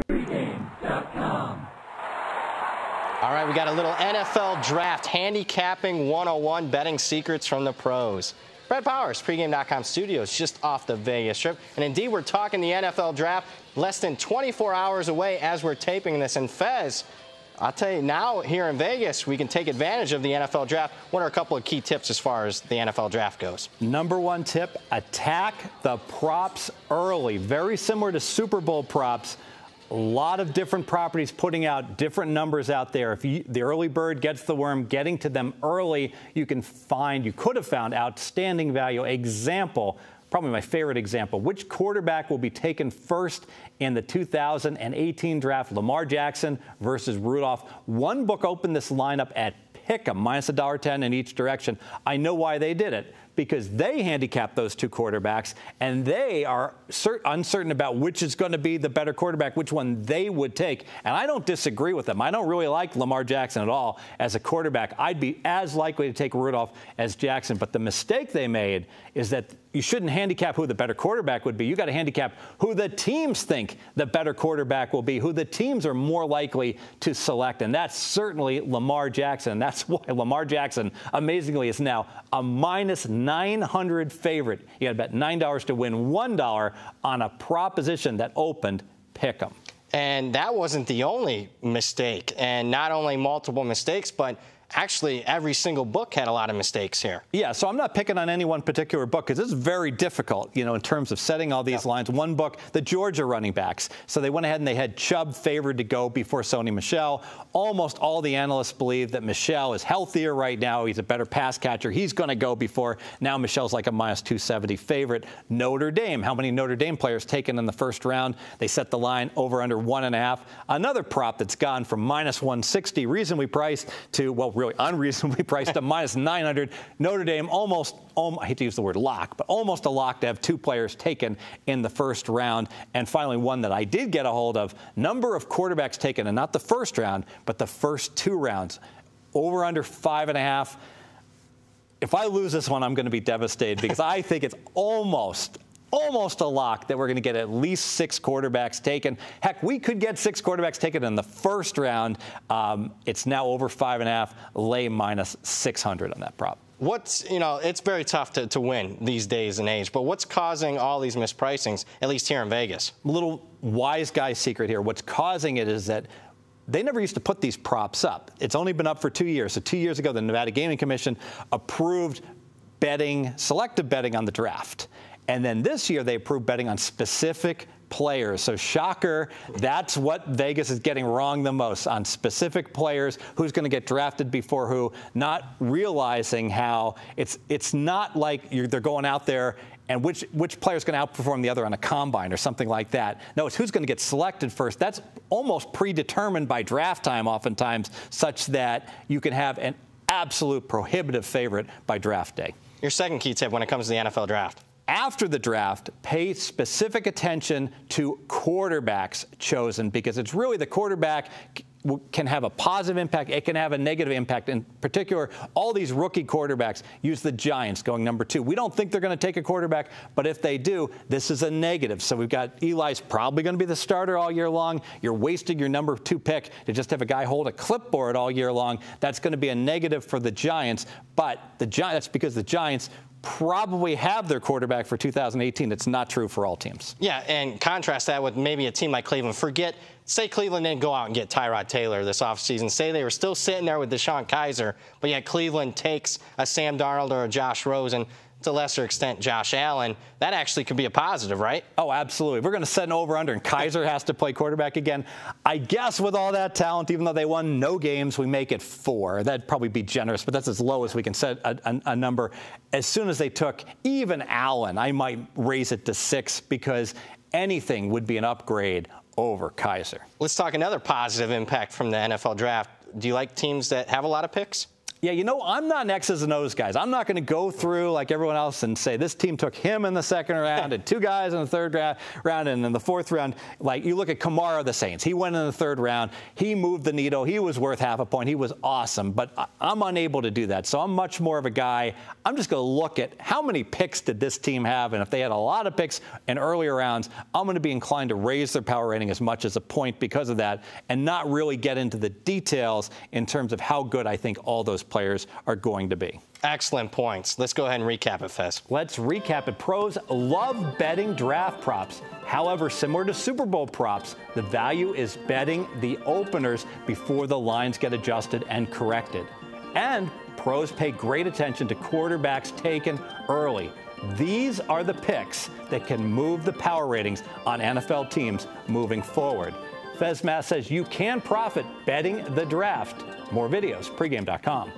Pregame.com. All right, we got a little NFL draft handicapping 101 betting secrets from the pros. Brett Powers, Pregame.com studios, just off the Vegas Strip. And indeed, we're talking the NFL draft less than 24 hours away as we're taping this. And Fez, I'll tell you now, here in Vegas, we can take advantage of the NFL draft. What are a couple of key tips as far as the NFL draft goes? Number one tip, attack the props early. Very similar to Super Bowl props. A lot of different properties putting out different numbers out there. If the early bird gets the worm, getting to them early, you could have found outstanding value. Example, probably my favorite example, which quarterback will be taken first in the 2018 draft? Lamar Jackson versus Rudolph. One book opened this lineup at pick'em, minus $1.10 in each direction. I know why they did it. Because they handicapped those two quarterbacks, and they are uncertain about which is going to be the better quarterback, which one they would take. And I don't disagree with them. I don't really like Lamar Jackson at all as a quarterback. I'd be as likely to take Rudolph as Jackson. But the mistake they made is that you shouldn't handicap who the better quarterback would be. You got to handicap who the teams think the better quarterback will be, who the teams are more likely to select. And that's certainly Lamar Jackson. And that's why Lamar Jackson, amazingly, is now a minus 900 favorite. You got to bet $9 to win $1 on a proposition that opened pick'em. And that wasn't the only mistake. And not only multiple mistakes, but actually every single book had a lot of mistakes here. Yeah, so I'm not picking on any one particular book because this is very difficult, in terms of setting all these lines. One book, the Georgia running backs. So they went ahead and they had Chubb favored to go before Sony Michel. Almost all the analysts believe that Michel is healthier right now. He's a better pass catcher. He's going to go before. Now Michel's like a minus 270 favorite. Notre Dame. How many Notre Dame players taken in the first round? They set the line over under 1.5. Another prop that's gone from minus 160 reasonably priced to, well, really unreasonably priced to minus 900. Notre Dame almost, I hate to use the word lock, but almost a lock to have two players taken in the first round. And finally, one that I did get a hold of, number of quarterbacks taken, and not the first round, but the first two rounds, over under 5.5. If I lose this one, I'm going to be devastated because I think it's almost a lock that we're going to get at least 6 quarterbacks taken. Heck, we could get 6 quarterbacks taken in the first round. It's now over 5.5, lay minus 600 on that prop. It's very tough to win these days and age, but what's causing all these mispricings, at least here in Vegas? A little wise guy secret here. What's causing it is that they never used to put these props up. It's only been up for 2 years. So 2 years ago, the Nevada Gaming Commission approved selective betting on the draft. And then this year, they approved betting on specific players. So shocker, that's what Vegas is getting wrong the most, on specific players, who's going to get drafted before who, not realizing how it's not like they're going out there and which player is going to outperform the other on a combine or something like that. No, it's who's going to get selected first. That's almost predetermined by draft time oftentimes, such that you can have an absolute prohibitive favorite by draft day. Your second key tip when it comes to the NFL draft? After the draft, pay specific attention to quarterbacks chosen, because it's really the quarterback can have a positive impact. It can have a negative impact. In particular, all these rookie quarterbacks, use the Giants going number 2. We don't think they're going to take a quarterback, but if they do, this is a negative. So we've got Eli's probably going to be the starter all year long. You're wasting your number 2 pick to just have a guy hold a clipboard all year long. That's going to be a negative for the Giants, but that's because the Giants probably have their quarterback for 2018. It's not true for all teams. Yeah, and contrast that with maybe a team like Cleveland. Say Cleveland didn't go out and get Tyrod Taylor this offseason. Say they were still sitting there with Deshaun Kaiser, but yet Cleveland takes a Sam Darnold or a Josh Rosen, to a lesser extent Josh Allen. That actually could be a positive, right? Oh, absolutely. We're going to set an over-under, and Kaiser has to play quarterback again. I guess with all that talent, even though they won no games, we make it 4. That'd probably be generous, but that's as low as we can set a number. As soon as they took even Allen, I might raise it to 6, because anything would be an upgrade over Kaiser. Let's talk another positive impact from the NFL draft. Do you like teams that have a lot of picks? Yeah, you know, I'm not an X's and O's guys. I'm not going to go through like everyone else and say this team took him in the second round and 2 guys in the third round and in the fourth round. Like, you look at Kamara of the Saints. He went in the third round. He moved the needle. He was worth half a point. He was awesome. But I'm unable to do that. So I'm much more of a guy. I'm just going to look at how many picks did this team have. And if they had a lot of picks in earlier rounds, I'm going to be inclined to raise their power rating as much as a point because of that and not really get into the details in terms of how good I think all those players are going to be. Excellent points. Let's go ahead and recap it, Fez. Let's recap it. Pros love betting draft props. However, similar to Super Bowl props, the value is betting the openers before the lines get adjusted and corrected. And pros pay great attention to quarterbacks taken early. These are the picks that can move the power ratings on NFL teams moving forward. FezMath says you can profit betting the draft. More videos, pregame.com.